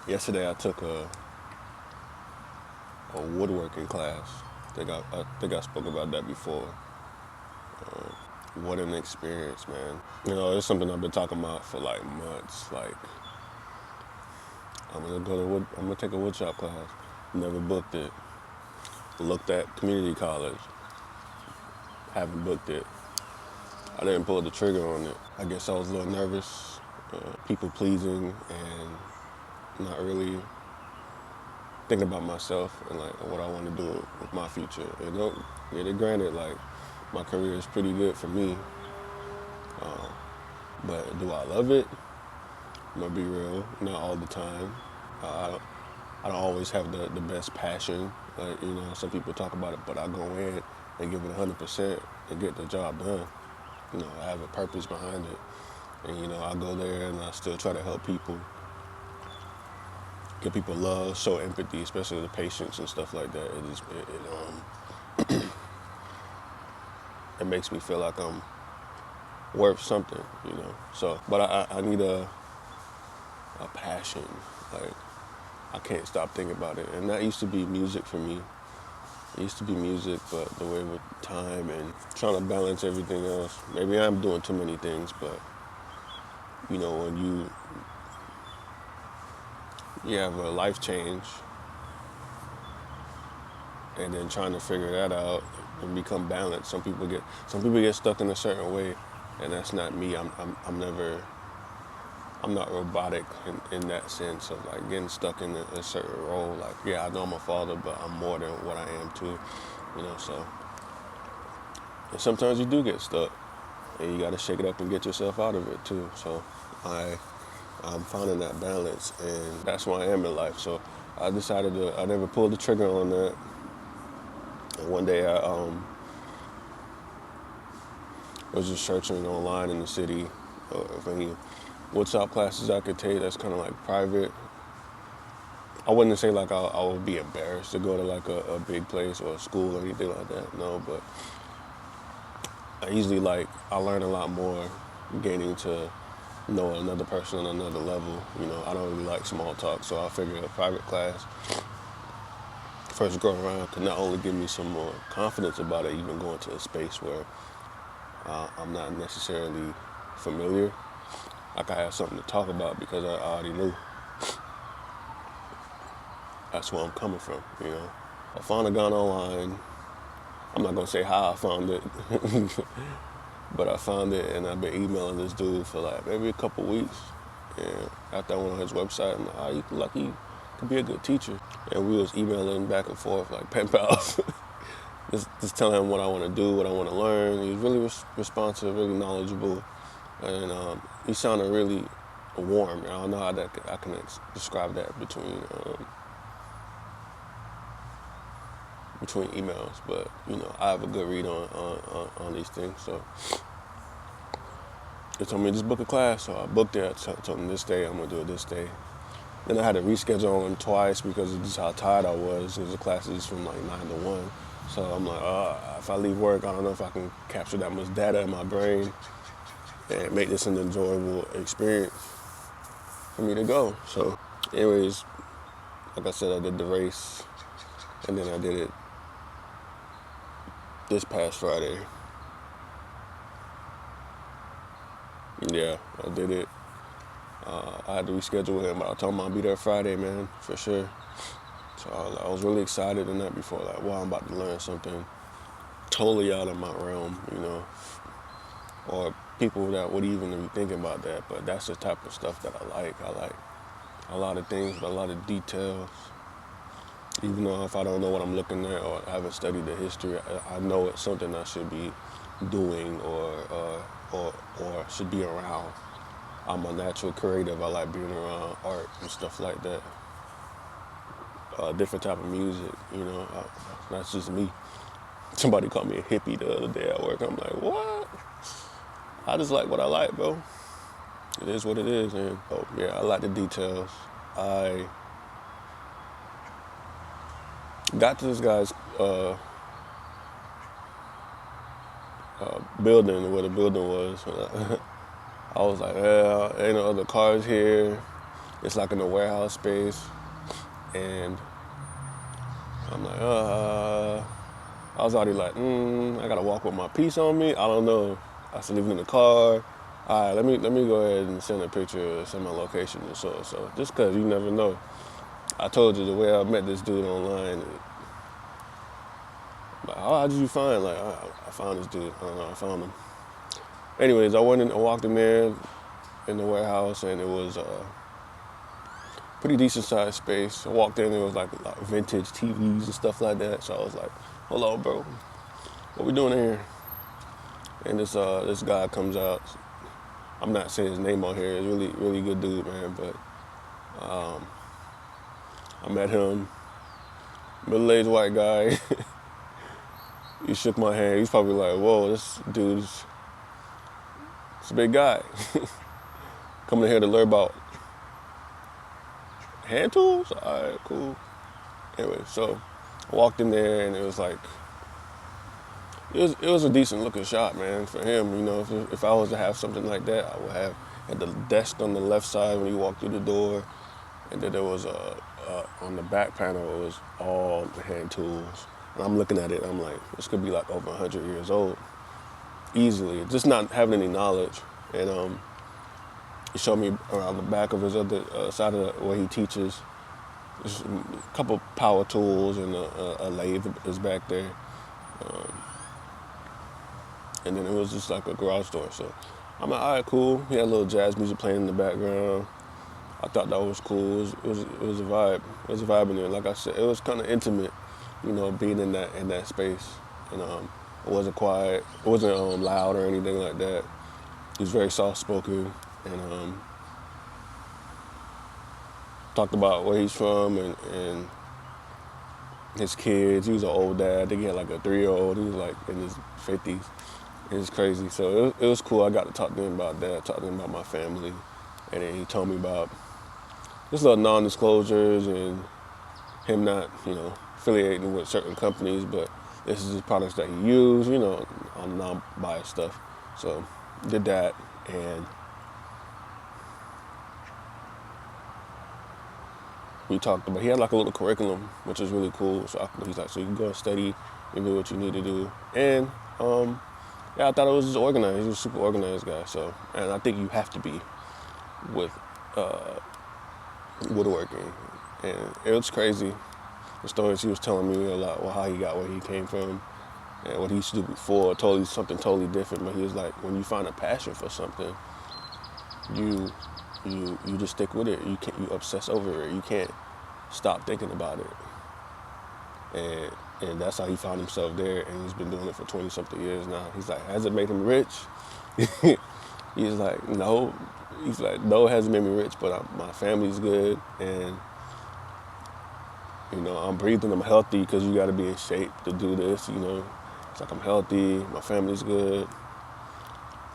Yesterday I took a woodworking class. I think I spoke about that before. What an experience, man. It's something I've been talking about for like months. Like, I'm gonna take a woodshop class. Never booked it. Looked at community college. Haven't booked it. I didn't pull the trigger on it. I guess I was a little nervous, people pleasing, and not really thinking about myself and like what I want to do with my future. Granted, like my career is pretty good for me, but do I love it? I'm gonna be real, not all the time. I don't always have the best passion. Like, some people talk about it, but I go in and give it 100% and get the job done. I have a purpose behind it. And, I go there and I still try to help people, give people love, show empathy, especially the patients and stuff like that. It makes me feel like I'm worth something. So, but I need a passion. Like, I can't stop thinking about it. And that used to be music for me. It used to be music, but the way with time and trying to balance everything else. Maybe I'm doing too many things, but when you have a life change and then trying to figure that out and become balanced. Some people get stuck in a certain way, and that's not me. I'm not robotic in that sense of like getting stuck in a certain role. Like, yeah, I know I'm a father, but I'm more than what I am too. So and sometimes you do get stuck, and you got to shake it up and get yourself out of it too. So I'm finding that balance, and that's where I am in life. So I never pulled the trigger on that. And one day I was just searching online in the city of any woodshop classes I could take that's kind of like private. I wouldn't say like I would be embarrassed to go to like a big place or a school or anything like that. No, but I learn a lot more gaining to know another person on another level. I don't really like small talk, so I figured a private class first go around could not only give me some more confidence about it, even going to a space where I'm not necessarily familiar. Like, I have something to talk about because I already knew that's where I'm coming from. I found a gun online. I'm not gonna say how I found it, but I found it, and I've been emailing this dude for like maybe a couple weeks. And after I went on his website, I'm like, oh, you lucky, you could be a good teacher. And we was emailing back and forth like pen pals. just telling him what I want to do, what I want to learn. He was really responsive, really knowledgeable, and he sounded really warm. I don't know how I can describe that between emails, but I have a good read on these things. So they told me to just book a class, so I booked it. I told them this day I'm gonna do it this day. Then I had to reschedule them twice because of just how tired I was. Because the classes from like 9 to 1. So I'm like, if I leave work, I don't know if I can capture that much data in my brain and make this an enjoyable experience for me to go. So, anyways, like I said, I did the race, and then I did it this past Friday. Yeah, I did it. I had to reschedule him, but I told him I'll be there Friday, man, for sure. So I was really excited in that before, like, wow, I'm about to learn something totally out of my realm, or people that would even be thinking about that. But that's the type of stuff that I like. I like a lot of things, but a lot of details. Even though if I don't know what I'm looking at or I haven't studied the history, I know it's something I should be doing or should be around. I'm a natural creative. I like being around art and stuff like that. Different type of music. That's just me. Somebody called me a hippie the other day at work. I'm like, what? I just like what I like, bro. It is what it is, man. Oh, yeah, I like the details. I got to this guy's building, where the building was. I was like, yeah, ain't no other cars here. It's like in a warehouse space, and I'm like, I was already like, I gotta walk with my piece on me. I don't know. I should leave it in the car. All right, let me go ahead and send a picture, send my location and so just cause you never know. I told you the way I met this dude online. Like, how did you find? Like, I found this dude. I don't know. I found him. Anyways, I walked in there in the warehouse, and it was a pretty decent sized space. I walked in, it was like vintage TVs and stuff like that. So I was like, "Hello, bro. What we doing in here?" And this guy comes out. I'm not saying his name on here. He's really really good dude, man. But I met him, middle-aged white guy. He shook my hand. He's probably like, "Whoa, this dude's it's a big guy." Coming here to learn about hand tools? All right, cool. Anyway, so I walked in there, and it was like, it was a decent looking shop, man, for him. You know, if I was to have something like that, I would have at the desk on the left side when you walk through the door, and then there was on the back panel, it was all the hand tools. And I'm looking at it, I'm like, this could be like over 100 years old, easily, just not having any knowledge. And he showed me around the back of his other side of where he teaches. There's a couple power tools, and a lathe is back there. And then it was just like a garage door. So I'm like, all right, cool. He had a little jazz music playing in the background. I thought that was cool. It was a vibe. It was a vibe in there. Like I said, it was kind of intimate, you know, being in that space. And it wasn't quiet. It wasn't loud or anything like that. He was very soft spoken, and talked about where he's from and his kids. He was an old dad. I think he had like a 3-year-old. He was like in his 50s. It was crazy. So it was cool. I got to talk to him about that, talk to him about my family. And then he told me about just little non-disclosures and him not, you know, affiliating with certain companies, but this is the products that he used, you know, on non-biased stuff. So did that, and we talked about, he had like a little curriculum, which was really cool. So he's like, so you can go and study and do what you need to do. And yeah, I thought it was just organized. He was a super organized guy. So, and I think you have to be with woodworking. And it was crazy. The stories he was telling me a lot, well, how he got where he came from and what he used to do before, something totally different. But he was like, when you find a passion for something, you just stick with it. You obsess over it. You can't stop thinking about it. And that's how he found himself there, and he's been doing it for 20 something years now. He's like, has it made him rich? He's like, no. He's like, no, it hasn't made me rich, but my family's good, and you know, I'm breathing, I'm healthy, because you got to be in shape to do this, you know. It's like, I'm healthy, my family's good.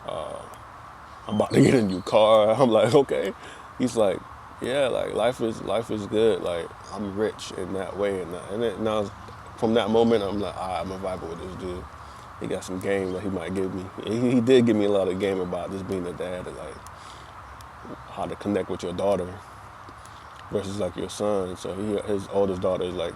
I'm about to get a new car. I'm like, okay. He's like, yeah, like life is good. Like, I'm rich in that way, and now from that moment, I'm like, I'm a vibe with this dude. He got some game that he might give me. He did give me a lot of game about just being a dad and like how to connect with your daughter versus like your son. So his oldest daughter is like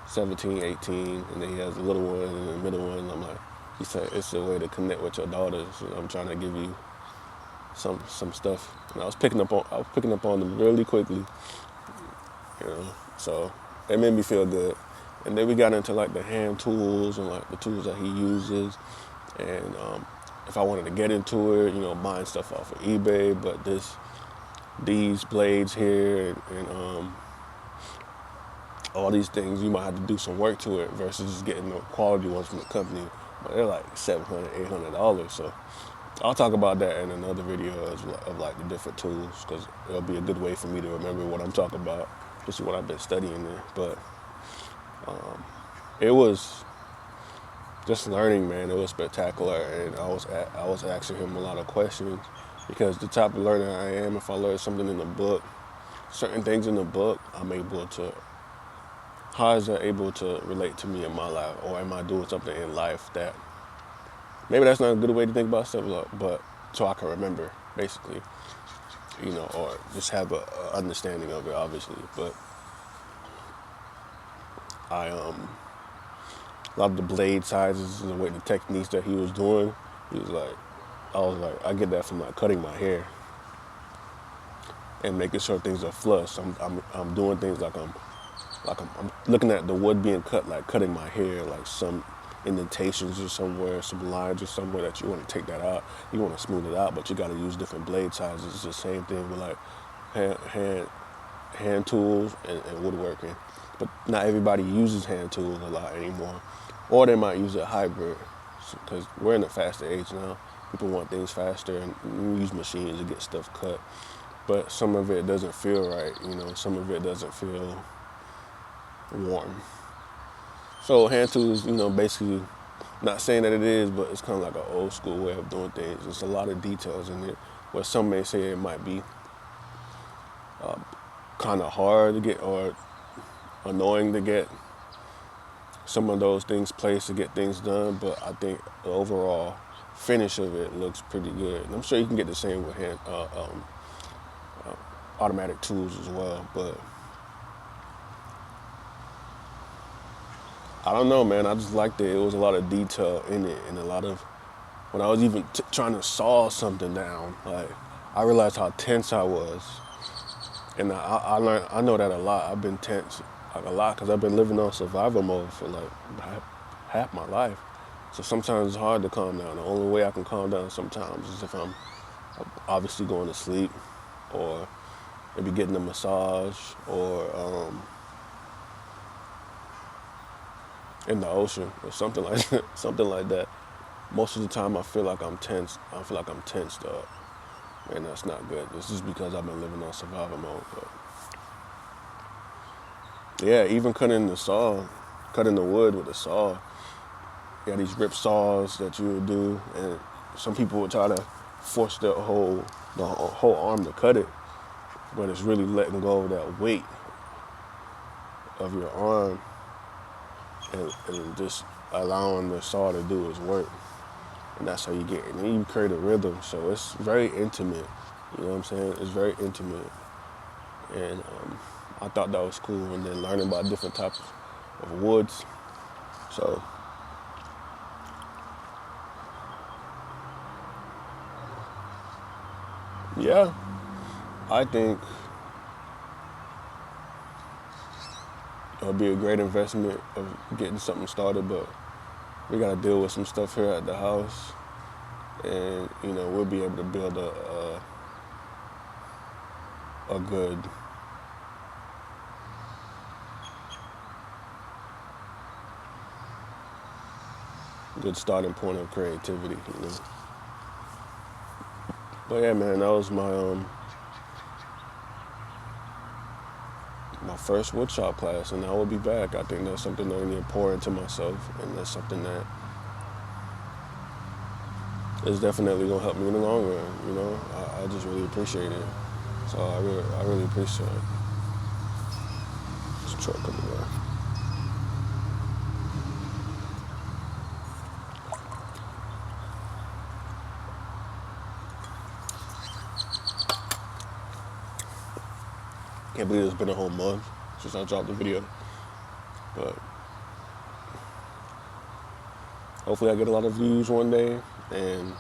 17, 18, and then he has a little one and a middle one. And I'm like, he said it's a way to connect with your daughters. And I'm trying to give you some stuff. And I was picking up on them really quickly, you know. So it made me feel good. And then we got into like the hand tools and like the tools that he uses. And if I wanted to get into it, you know, buying stuff off of eBay, but these blades here and all these things, you might have to do some work to it versus just getting the quality ones from the company. But they're like $700, $800. So I'll talk about that in another video of like the different tools, because it'll be a good way for me to remember what I'm talking about, just what I've been studying there. But it was just learning, man. It was spectacular, and I was asking him a lot of questions, because the type of learner I am, if I learn something in the book, certain things in the book, how is that able to relate to me in my life, or am I doing something in life that maybe that's not a good way to think about stuff, but so I can remember, basically. or just have a understanding of it, obviously. But I a lot of the blade sizes and the way the techniques that he was doing, I was like, I get that from like cutting my hair and making sure things are flush. I'm doing things like I'm looking at the wood being cut, like cutting my hair, like some indentations or somewhere, some lines or somewhere that you want to take that out. You want to smooth it out, but you got to use different blade sizes. It's the same thing with like hand tools and woodworking. But not everybody uses hand tools a lot anymore, or they might use a hybrid, because we're in a faster age now. People want things faster, and we use machines to get stuff cut. But some of it doesn't feel right, some of it doesn't feel warm. So hand tools, basically, not saying that it is, but it's kind of like an old school way of doing things. There's a lot of details in it, where some may say it might be kind of hard to get or annoying to get some of those things placed to get things done, but I think the overall finish of it looks pretty good. And I'm sure you can get the same with automatic tools as well, but I don't know, man. I just liked it. It was a lot of detail in it, and a lot of, when I was even trying to saw something down, like, I realized how tense I was. And I learned, I know that a lot. I've been tense like a lot because I've been living on survival mode for like half my life. So sometimes it's hard to calm down. The only way I can calm down sometimes is if I'm obviously going to sleep, or maybe getting a massage, or in the ocean or something like that. Something like that. Most of the time I feel like I'm tense. I feel like I'm tensed up. And that's not good. This is because I've been living on survival mode. But yeah, even cutting the wood with a saw. You got these rip saws that you would do, and some people would try to force the whole arm to cut it, but it's really letting go of that weight of your arm and just allowing the saw to do its work. And that's how you get it. And then you create a rhythm. So it's very intimate. You know what I'm saying? It's very intimate. And I thought that was cool. And then learning about different types of woods. So yeah, I think it'll be a great investment of getting something started, but we got to deal with some stuff here at the house, and we'll be able to build a good starting point of creativity. But yeah, man, that was my first woodshop class, and I will be back. I think that's something that I need to pour into myself, and that's something that is definitely gonna help me in the long run. I just really appreciate it. So I really appreciate it. There's a truck coming by. Can't believe it's been a whole month since I dropped the video. But hopefully I get a lot of views one day, and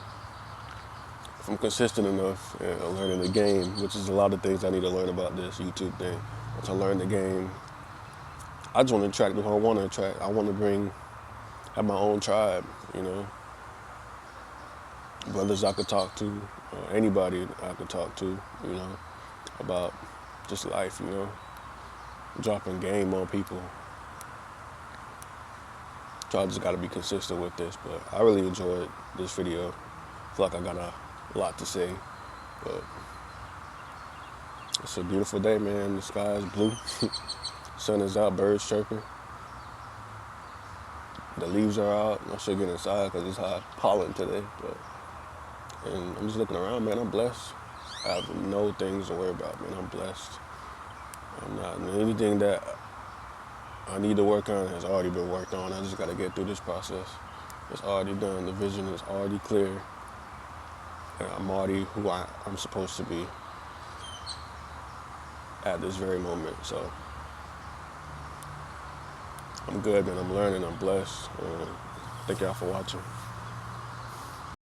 if I'm consistent enough and learning the game, which is a lot of things I need to learn about this YouTube thing. Once I learn the game, I just want to attract who I want to attract. I want to have my own tribe, brothers I could talk to, or anybody I could talk to, about just life, dropping game on people. So I just got to be consistent with this, but I really enjoyed this video. I feel like I got a lot to say, but it's a beautiful day, man. The sky is blue, sun is out, birds chirping, the leaves are out. I should get inside because it's hot pollen today, and I'm just looking around, man. I'm blessed. I have no things to worry about, man. I'm blessed. I'm not, anything that I need to work on has already been worked on. I just got to get through this process. It's already done. The vision is already clear. And I'm already who I'm supposed to be. at this very moment. So I'm good, man. I'm learning. I'm blessed. Thank y'all for watching.